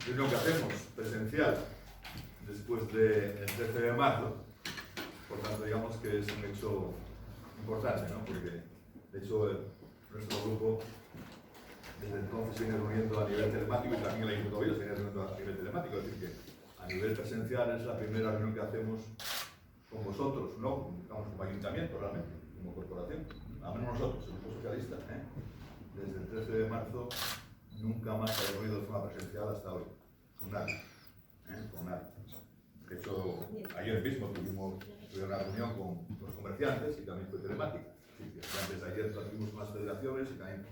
reunión que hacemos presencial después del 13 de marzo. Por tanto, digamos que es un hecho importante, ¿no? Porque, de hecho, nuestro grupo desde entonces viene reuniendo a nivel telemático y también el Ayuntamiento de Oviedo se viene reuniendo a nivel telemático. Es decir, que a nivel presencial es la primera reunión que hacemos con vosotros, no como ayuntamiento realmente, como corporación. A menos nosotros, el Grupo Socialista, desde el 13 de marzo nunca más ha reunido de forma presencial hasta hoy, con nadie. Con nadie. De hecho, ayer mismo tuvimos una reunión con los comerciantes y también fue telemática. Antes de ayer tuvimos unas federaciones y también.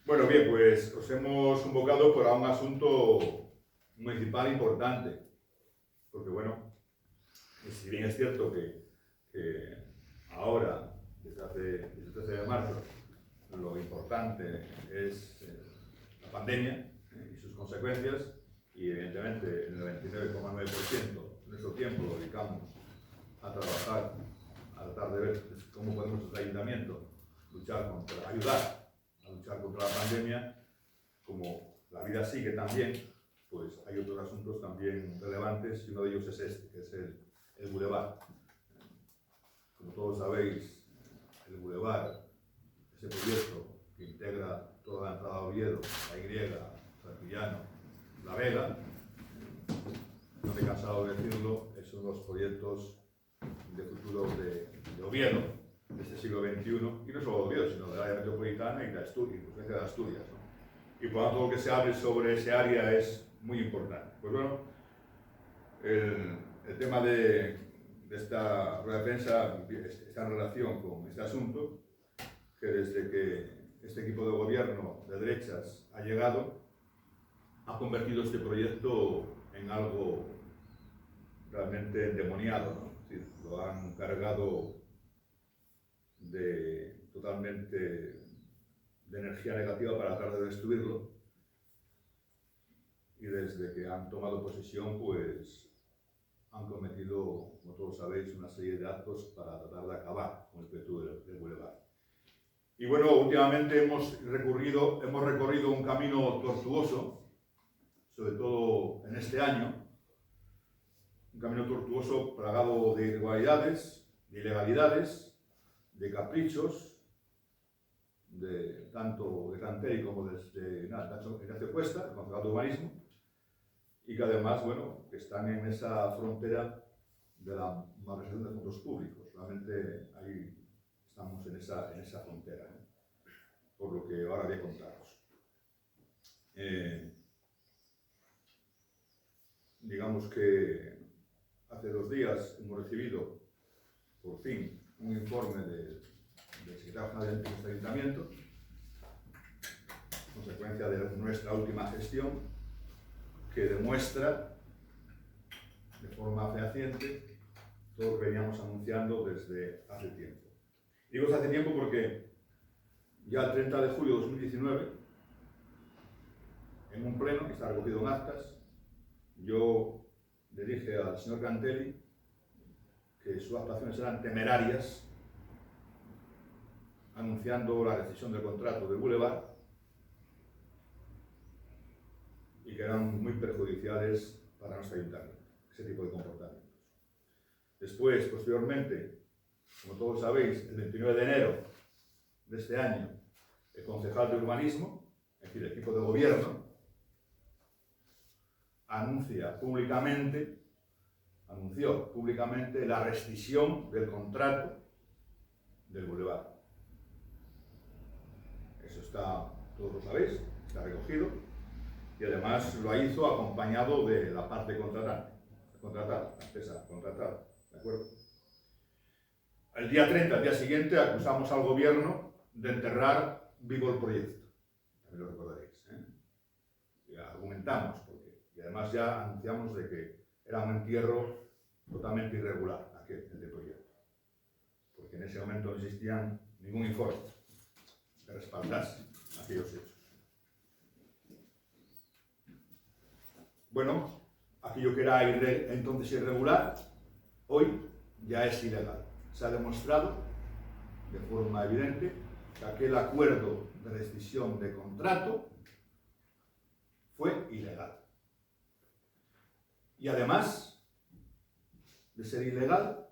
Bueno, bien, pues os hemos convocado para un asunto municipal importante, porque bueno, si bien es cierto que ahora, desde el 13 de marzo, lo importante es la pandemia y sus consecuencias, y evidentemente el 99,9% de nuestro tiempo lo dedicamos a trabajar, a tratar de ver cómo podemos desde el ayuntamiento ayudar a luchar contra la pandemia. Como la vida sigue también, pues hay otros asuntos también relevantes, y uno de ellos es este, que es el Boulevard. Como todos sabéis, el Boulevard, ese proyecto que integra toda la entrada a Oviedo, la Y, Santillano, La Vega, no me he cansado de decirlo, es uno de los proyectos de futuro de Oviedo, de este siglo XXI, y no solo de Oviedo, sino del área metropolitana y de Asturias, incluso de Asturias, ¿no? Y por lo tanto, lo que se hable sobre ese área es muy importante. Pues bueno, el tema de esta rueda de prensa está en relación con este asunto, que desde que este equipo de gobierno de derechas ha llegado, ha convertido este proyecto en algo realmente endemoniado, ¿no? Es decir, lo han cargado totalmente de energía negativa para tratar de destruirlo, y desde que han tomado posesión, pues han cometido, como todos sabéis, una serie de actos para tratar de acabar con el proyecto del Boulevard. Y bueno, últimamente hemos recorrido un camino tortuoso, sobre todo en este año, un camino tortuoso plagado de irregularidades, de ilegalidades, de caprichos, tanto de Canteri como desde Ignacio Cuesta, el concejal de urbanismo, y que además, bueno, que están en esa frontera de la malversación de fondos públicos. Realmente ahí estamos en esa frontera, por lo que ahora voy a contaros. Digamos que hace 2 días hemos recibido, por fin, un informe del secretario general de nuestro ayuntamiento, consecuencia de nuestra última gestión, que demuestra de forma fehaciente todo lo que veníamos anunciando desde hace tiempo. Digo desde hace tiempo porque ya el 30 de julio de 2019, en un pleno que está recogido en actas, yo le dije al señor Canteri que sus actuaciones eran temerarias, anunciando la rescisión del contrato del Boulevard, y que eran muy perjudiciales para nuestro ayuntamiento, ese tipo de comportamientos. Después, posteriormente, como todos sabéis, el 29 de enero de este año, el concejal de urbanismo, es decir, el equipo de gobierno, anunció públicamente la rescisión del contrato del Boulevard. Eso está, todos lo sabéis, está recogido, y además lo hizo acompañado de la parte contratada, la empresa contratada, ¿de acuerdo? El día 30, al día siguiente, acusamos al gobierno de enterrar vivo el proyecto, también lo recordaréis, y argumentamos, y además ya anunciamos de que era un entierro totalmente irregular, el de proyecto, porque en ese momento no existía ningún informe que respaldase aquellos hechos. Bueno, aquello que era entonces irregular, hoy ya es ilegal. Se ha demostrado de forma evidente que aquel acuerdo de rescisión de contrato fue ilegal. Y además de ser ilegal,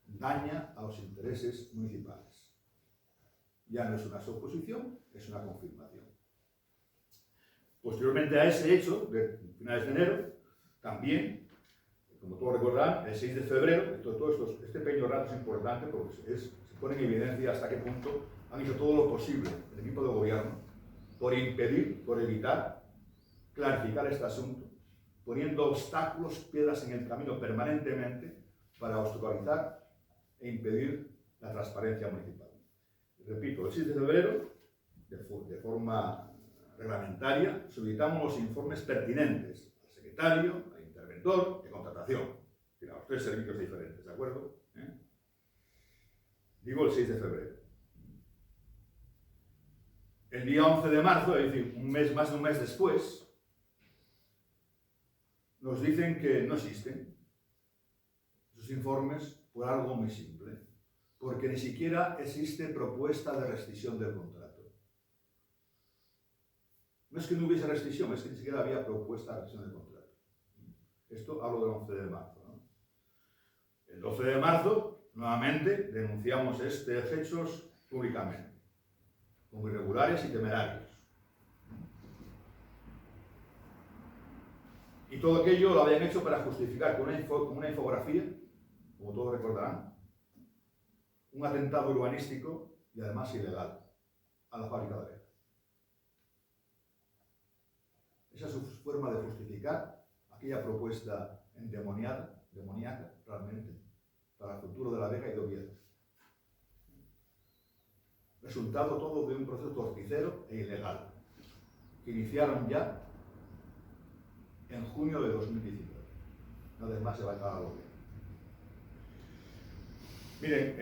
daña a los intereses municipales. Ya no es una suposición, es una confirmación. Posteriormente a ese hecho, de finales de enero, también, como todos recordarán, el 6 de febrero, este pequeño rato es importante porque se pone en evidencia hasta qué punto han hecho todo lo posible el equipo de gobierno por impedir, por evitar, clarificar este asunto, poniendo obstáculos, piedras en el camino permanentemente para obstaculizar e impedir la transparencia municipal. Repito, el 6 de febrero, de forma reglamentaria, solicitamos los informes pertinentes al secretario, al interventor y a contratación. A los tres servicios diferentes, ¿de acuerdo? Digo el 6 de febrero. El día 11 de marzo, es decir, más de un mes después, nos dicen que no existen esos informes por algo muy simple, porque ni siquiera existe propuesta de rescisión del contrato. No es que no hubiese rescisión, es que ni siquiera había propuesta de rescisión del contrato. Esto hablo del 11 de marzo, ¿no? El 12 de marzo, nuevamente, denunciamos estos hechos públicamente, como irregulares y temerarios. Y todo aquello lo habían hecho para justificar con una infografía, como todos recordarán, un atentado urbanístico y además ilegal a la fábrica de Vega. Esa es su forma de justificar aquella propuesta demoníaca realmente, para el futuro de la Vega y de Oviedo. Resultado todo de un proceso torticero e ilegal, que iniciaron ya en junio de 2019. No demás se va a acabar al gobierno. Miren,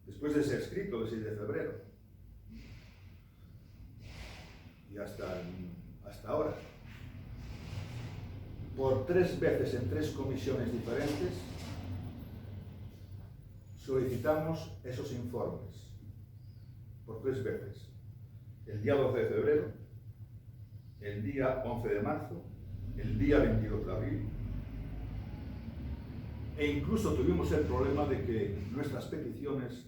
después de ese escrito del 6 de febrero y hasta ahora, por 3 veces en 3 comisiones diferentes, solicitamos esos informes. Por 3 veces. El día 12 de febrero, el día 11 de marzo, el día 22 de abril, e incluso tuvimos el problema de que nuestras peticiones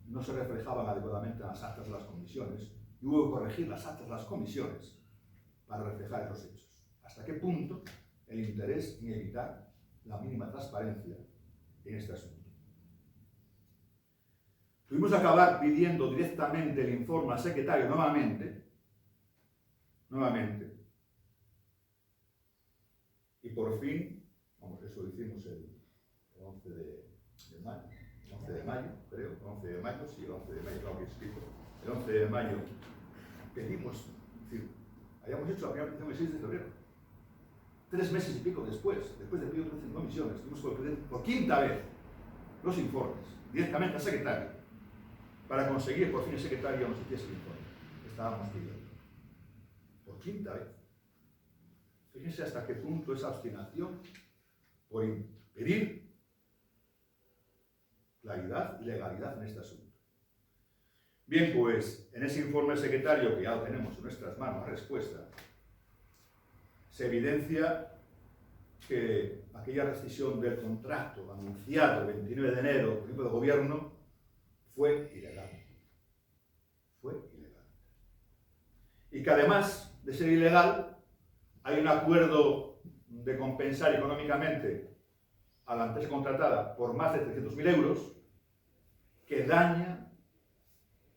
no se reflejaban adecuadamente en las actas de las comisiones y hubo que corregir las actas de las comisiones para reflejar esos hechos. ¿Hasta qué punto el interés en evitar la mínima transparencia en este asunto? Tuvimos que acabar pidiendo directamente el informe al secretario nuevamente, y por fin, eso lo hicimos el 11 de mayo, el 11 de mayo, creo, el 11 de mayo, sí, el 11 de mayo, claro que explico, el 11 de mayo pedimos, es decir, habíamos hecho la primera petición el 6 de febrero, 3 meses y pico después de pedir otras 5 comisiones, tuvimos que pedir por 5ª vez los informes directamente al secretario, para conseguir por fin el secretario nos hiciese el informe que estábamos pidiendo. Por 5ª vez. Fíjense hasta qué punto esa obstinación por impedir claridad y legalidad en este asunto. Bien, pues en ese informe del secretario, que ya lo tenemos en nuestras manos, la respuesta, se evidencia que aquella rescisión del contrato anunciado el 29 de enero por el equipo de gobierno fue ilegal. Fue ilegal. Y que además de ser ilegal, hay un acuerdo de compensar económicamente a la empresa contratada por más de 300.000 euros que daña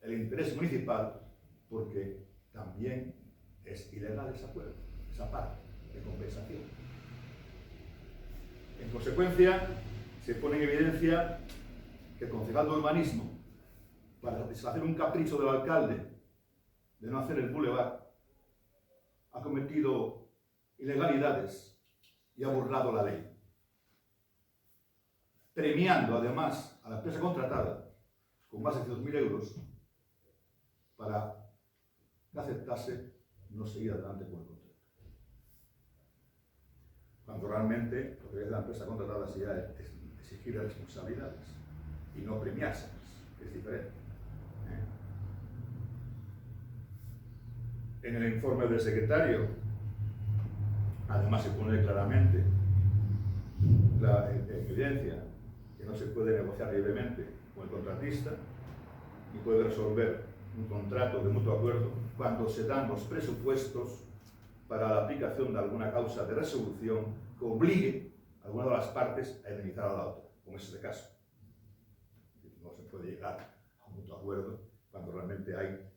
el interés municipal porque también es ilegal ese acuerdo, esa parte de compensación. En consecuencia, se pone en evidencia que el concejal de urbanismo, para satisfacer un capricho del alcalde de no hacer el boulevard, ha cometido ilegalidades y ha burlado la ley, premiando además a la empresa contratada con más de 100.000 euros para que aceptase no seguir adelante con el contrato. Cuando realmente lo que hace la empresa contratada sería exigir responsabilidades y no premiárselas, que es diferente. En el informe del secretario, además se pone claramente en evidencia que no se puede negociar libremente con el contratista y puede resolver un contrato de mutuo acuerdo cuando se dan los presupuestos para la aplicación de alguna causa de resolución que obligue a alguna de las partes a indemnizar a la otra, como es este caso. No se puede llegar a un mutuo acuerdo cuando realmente hay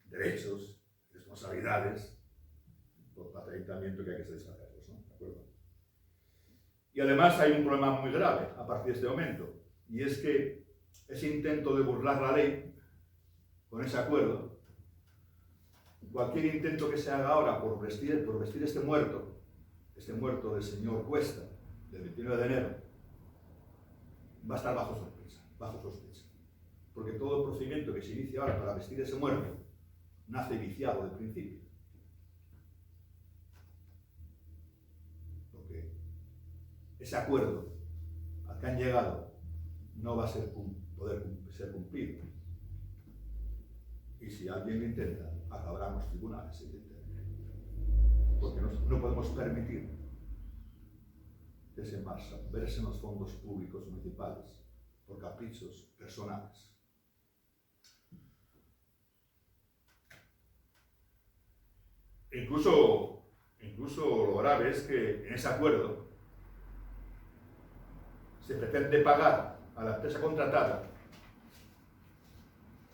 derechos, responsabilidades por parte del ayuntamiento que hay que satisfacerlos, ¿no? ¿De acuerdo? Y además hay un problema muy grave a partir de este momento, y es que ese intento de burlar la ley con ese acuerdo, cualquier intento que se haga ahora por vestir este muerto del señor Cuesta, del 29 de enero, va a estar bajo sospecha. Porque todo el procedimiento que se inicia ahora para vestir ese muerto nace viciado del principio. Porque ese acuerdo al que han llegado no va a poder ser cumplido. Y si alguien lo intenta, acabará en los tribunales, evidentemente. Porque no podemos permitir que se versen los fondos públicos municipales por caprichos personales. Incluso lo grave es que en ese acuerdo se pretende pagar a la empresa contratada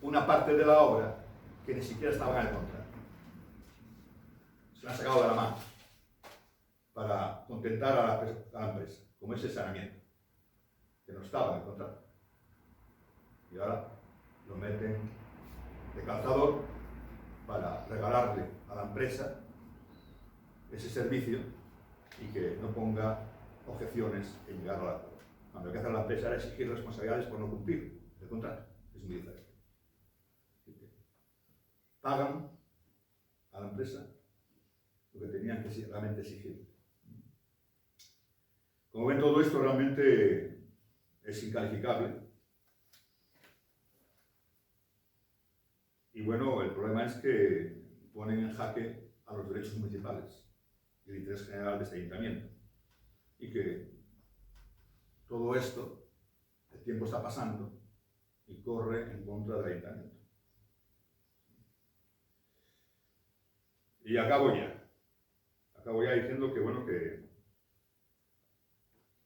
una parte de la obra que ni siquiera estaba en el contrato. Se la han sacado de la mano para contentar a la empresa, como ese saneamiento, que no estaba en el contrato. Y ahora lo meten de calzador para regalarle a la empresa ese servicio y que no ponga objeciones en llegar al acuerdo. Cuando lo que hace la empresa era exigir responsabilidades por no cumplir el contrato. Es muy diferente. Pagan a la empresa lo que tenían que realmente exigir. Como ven, todo esto realmente es incalificable. Y bueno, el problema es que ponen en jaque a los derechos municipales y el interés general de este ayuntamiento. Y que todo esto, el tiempo está pasando y corre en contra del ayuntamiento. Y acabo ya diciendo que, bueno, que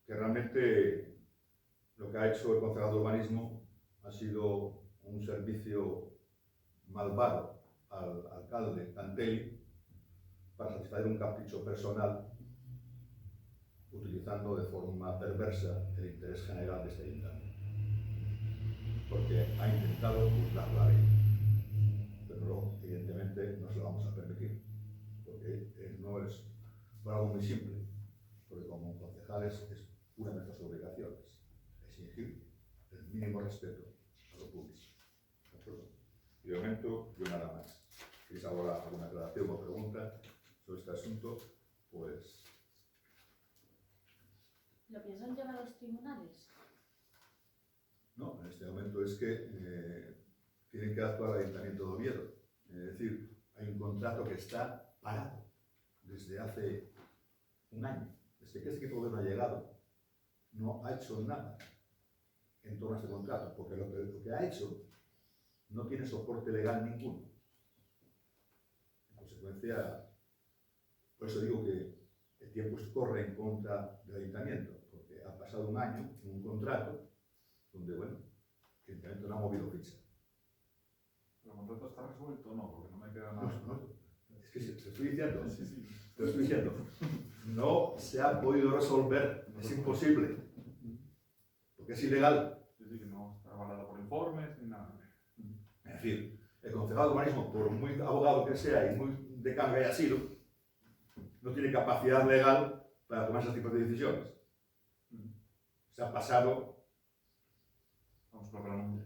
realmente lo que ha hecho el concejal de urbanismo ha sido un servicio malvado al alcalde Cantelli para satisfacer un capricho personal, utilizando de forma perversa el interés general de este ayuntamiento, porque ha intentado burlar la ley, pero evidentemente no se lo vamos a permitir, porque no es por algo muy simple, porque como concejales es una de nuestras obligaciones exigir el mínimo respeto a lo público. ¿De acuerdo? Y de momento, yo nada más. Si es ahora alguna aclaración o pregunta sobre este asunto, pues... ¿Lo piensan llevar a los tribunales? No, en este momento es que tienen que actuar el Ayuntamiento de Oviedo. Es decir, hay un contrato que está parado desde hace un año. Desde que este equipo no ha llegado, no ha hecho nada en torno a este contrato, porque lo que ha hecho no tiene soporte legal ninguno. En consecuencia, por eso digo que el tiempo corre en contra del ayuntamiento, porque ha pasado un año en un contrato donde, bueno, el ayuntamiento no ha movido ficha. ¿El contrato está resuelto o no? Porque no me queda No, nada. es que te estoy diciendo, Sí. te estoy diciendo, no se ha podido resolver, es imposible, porque es ilegal. Sí, que no está avalado por informes ni nada. Es decir, el concejal de urbanismo, por muy abogado que sea y muy decano que haya sido, no tiene capacidad legal para tomar ese tipo de decisiones. Se ha pasado... Vamos,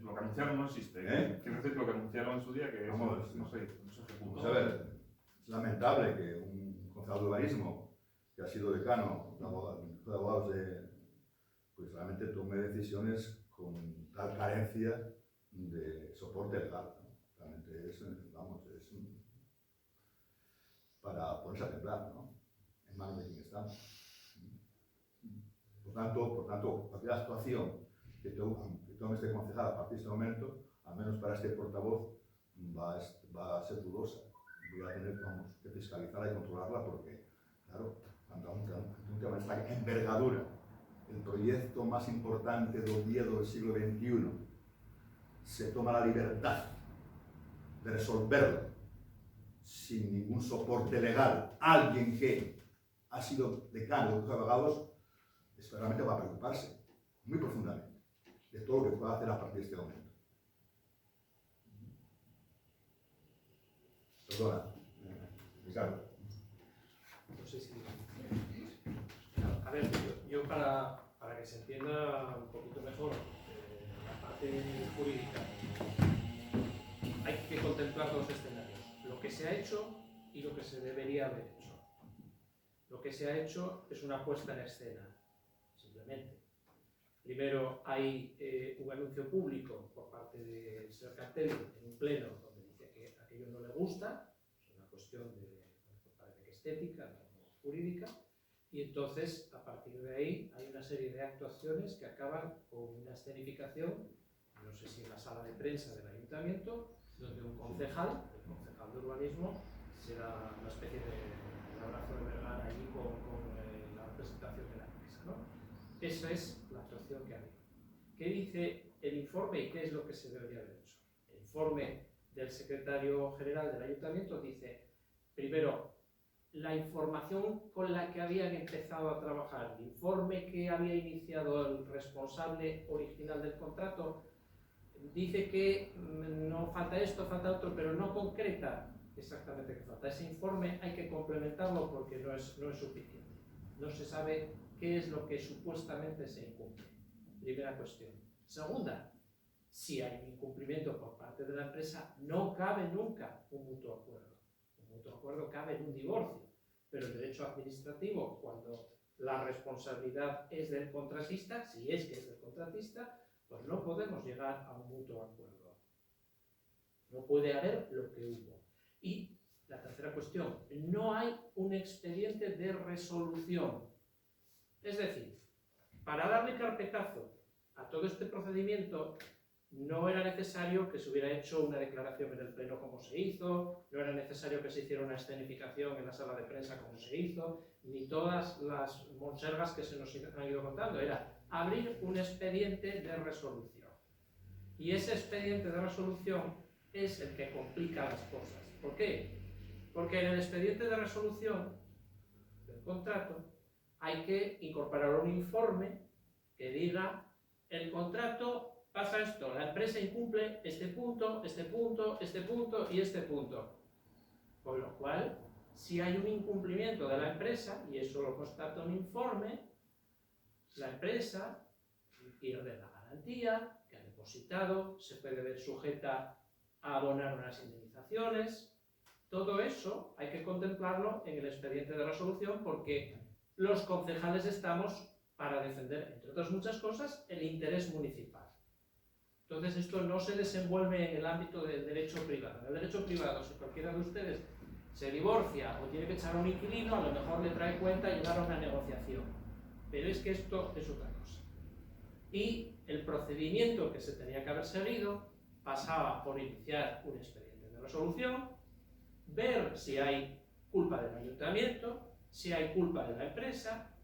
lo que anunciaron no existe. Quiero decir, lo que anunciaron en su día, que Vamos, no se ejecutó. Vamos a ver, es lamentable que un concejal de urbanismo que ha sido decano de abogados pues realmente tome decisiones con tal carencia de soporte legal, ¿no? Realmente es, vamos, ponerse a temblar, ¿no? En manos de quién estamos. Por tanto, cualquier actuación que tome este concejal a partir de este momento, al menos para este portavoz, va a ser dudosa. Voy a tener que fiscalizarla y controlarla porque, claro, cuando un tema de esta envergadura, el proyecto más importante de Oviedo del siglo XXI, se toma la libertad de resolverlo sin ningún soporte legal, alguien que ha sido decano de los abogados, realmente va a preocuparse muy profundamente de todo lo que pueda hacer a partir de este momento. Perdona, Ricardo. No sé si... Claro, a ver, yo para que se entienda un poquito mejor la parte jurídica, hay que contemplar dos escenarios: lo que se ha hecho y lo que se debería haber hecho. Lo que se ha hecho es una puesta en escena, simplemente. Primero hay un anuncio público por parte del señor Cantelli en un pleno donde dice que aquello no le gusta, es una cuestión de, parece que estética, no jurídica, y entonces a partir de ahí hay una serie de actuaciones que acaban con una escenificación, no sé si en la sala de prensa del ayuntamiento, donde un concejal, el concejal de urbanismo, será una especie de abrazo de Vergara allí con la representación de la empresa, ¿no? Esa es la actuación que ha habido. ¿Qué dice el informe y qué es lo que se debería haber hecho? El informe del secretario general del ayuntamiento dice, primero, la información con la que habían empezado a trabajar, el informe que había iniciado el responsable original del contrato, dice que no falta esto, falta otro, pero no concreta exactamente qué falta. Ese informe hay que complementarlo porque no es suficiente. No se sabe qué es lo que supuestamente se incumple. Primera cuestión. Segunda, si hay un incumplimiento por parte de la empresa, no cabe nunca un mutuo acuerdo. Un mutuo acuerdo cabe en un divorcio, pero el derecho administrativo, cuando la responsabilidad es del contratista, si es que es del contratista, pues no podemos llegar a un mutuo acuerdo. No puede haber lo que hubo. Y la tercera cuestión, no hay un expediente de resolución. Es decir, para darle carpetazo a todo este procedimiento, no era necesario que se hubiera hecho una declaración en el pleno como se hizo, no era necesario que se hiciera una escenificación en la sala de prensa como se hizo, ni todas las monsergas que se nos han ido contando. Era abrir un expediente de resolución. Y ese expediente de resolución es el que complica las cosas. ¿Por qué? Porque en el expediente de resolución del contrato hay que incorporar un informe que diga el contrato pasa esto, la empresa incumple este punto, este punto, este punto y este punto. Con lo cual, si hay un incumplimiento de la empresa, y eso lo constata un informe, la empresa pierde la garantía que ha depositado, se puede ver sujeta a abonar unas indemnizaciones. Todo eso hay que contemplarlo en el expediente de resolución porque los concejales estamos para defender, entre otras muchas cosas, el interés municipal. Entonces esto no se desenvuelve en el ámbito del derecho privado. En el derecho privado, si cualquiera de ustedes se divorcia o tiene que echar a un inquilino, a lo mejor le trae cuenta llegar a una negociación. Pero es que esto es otra cosa. Y el procedimiento que se tenía que haber seguido pasaba por iniciar un expediente de resolución, ver si hay culpa del ayuntamiento, si hay culpa de la empresa,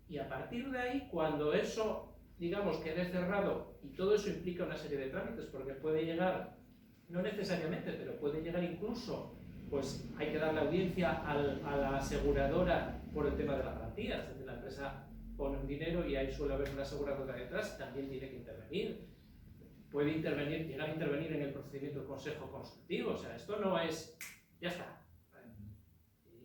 y a partir de ahí, cuando eso, digamos, quede cerrado, y todo eso implica una serie de trámites, porque puede llegar, no necesariamente, pero puede llegar incluso, pues hay que dar la audiencia a la aseguradora por el tema de la garantía, es decir, la empresa pone un dinero y ahí suele haber una aseguradora detrás, también tiene que intervenir. Puede intervenir, llegar a intervenir en el procedimiento del consejo consultivo, o sea, esto no es, ya está,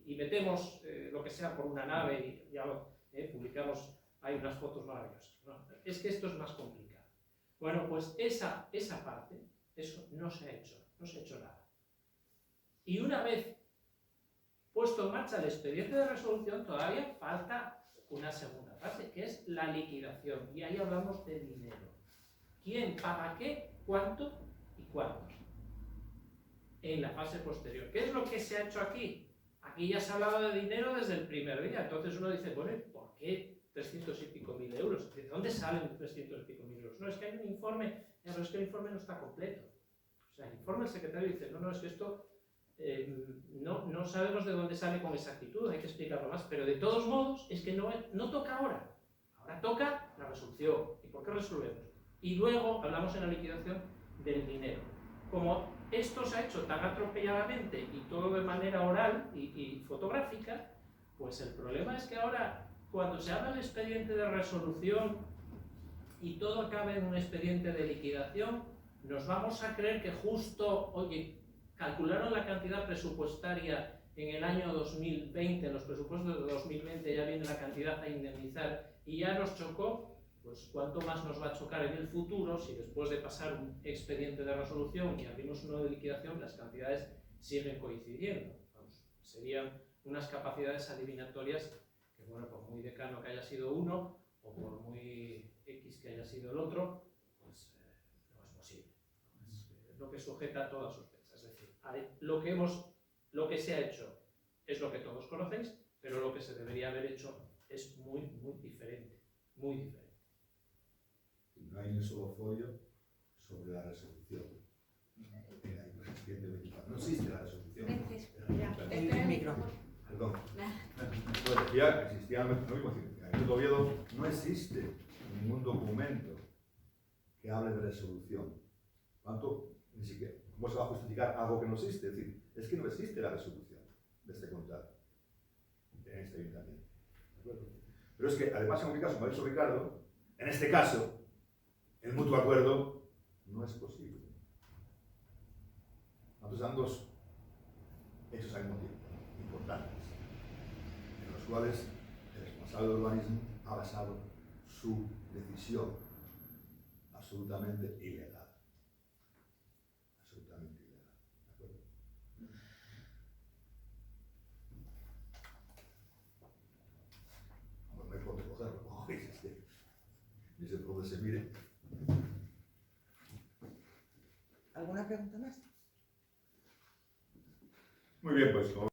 y metemos lo que sea por una nave y ya lo publicamos, hay unas fotos maravillosas, ¿no? Es que esto es más complicado. Bueno, pues esa parte, eso no se ha hecho nada. Y una vez puesto en marcha el expediente de resolución, todavía falta una segunda fase, que es la liquidación, y ahí hablamos de dinero. ¿Quién paga qué, cuánto y cuándo? En la fase posterior. ¿Qué es lo que se ha hecho aquí? aquí ya se ha hablado de dinero desde el primer día. Entonces uno dice, bueno, ¿por qué 300 y pico mil euros? ¿De dónde salen 300 y pico mil euros? No, es que hay un informe, pero es que el informe no está completo. O sea, el informe el secretario dice, no, es que esto no sabemos de dónde sale con exactitud, hay que explicarlo más, pero de todos modos es que no toca ahora. Ahora toca la resolución. ¿Y por qué resolvemos? Y luego hablamos en la liquidación del dinero. Como esto se ha hecho tan atropelladamente y todo de manera oral y fotográfica, pues el problema es que ahora, cuando se habla del expediente de resolución y todo acabe en un expediente de liquidación, nos vamos a creer que justo, oye, calcularon la cantidad presupuestaria en el año 2020, en los presupuestos de 2020 ya viene la cantidad a indemnizar y ya nos chocó. Pues cuánto más nos va a chocar en el futuro si después de pasar un expediente de resolución y abrimos uno de liquidación las cantidades siguen coincidiendo. Vamos, serían unas capacidades adivinatorias que, bueno, por muy decano que haya sido uno o por muy X que haya sido el otro, pues no es posible. Es lo que sujeta a toda sospecha. Es decir, lo que se ha hecho es lo que todos conocéis, pero lo que se debería haber hecho es muy diferente. Muy diferente. No hay ni un solo folio sobre la resolución. No existe la resolución. El micro. Perdón. Pues decía, existía lo mismo. En el Oviedo no existe ningún documento que hable de resolución. ¿Cuánto? Ni siquiera. ¿Cómo se va a justificar algo que no existe? Es decir, es que no existe la resolución de este contrato en este ayuntamiento. ¿De acuerdo? Pero es que, además, en mi caso, como ha dicho Ricardo, en este caso, el mutuo acuerdo no es posible. Nosotros dan dos hechos al mismo tiempo, importantes, en los cuales el responsable de urbanismo ha basado su decisión absolutamente ilegal. Absolutamente ilegal. ¿De acuerdo? Bueno, no hay por dónde cogerlo, como veis, ni se por donde se mire. ¿Alguna pregunta más? Muy bien, pues como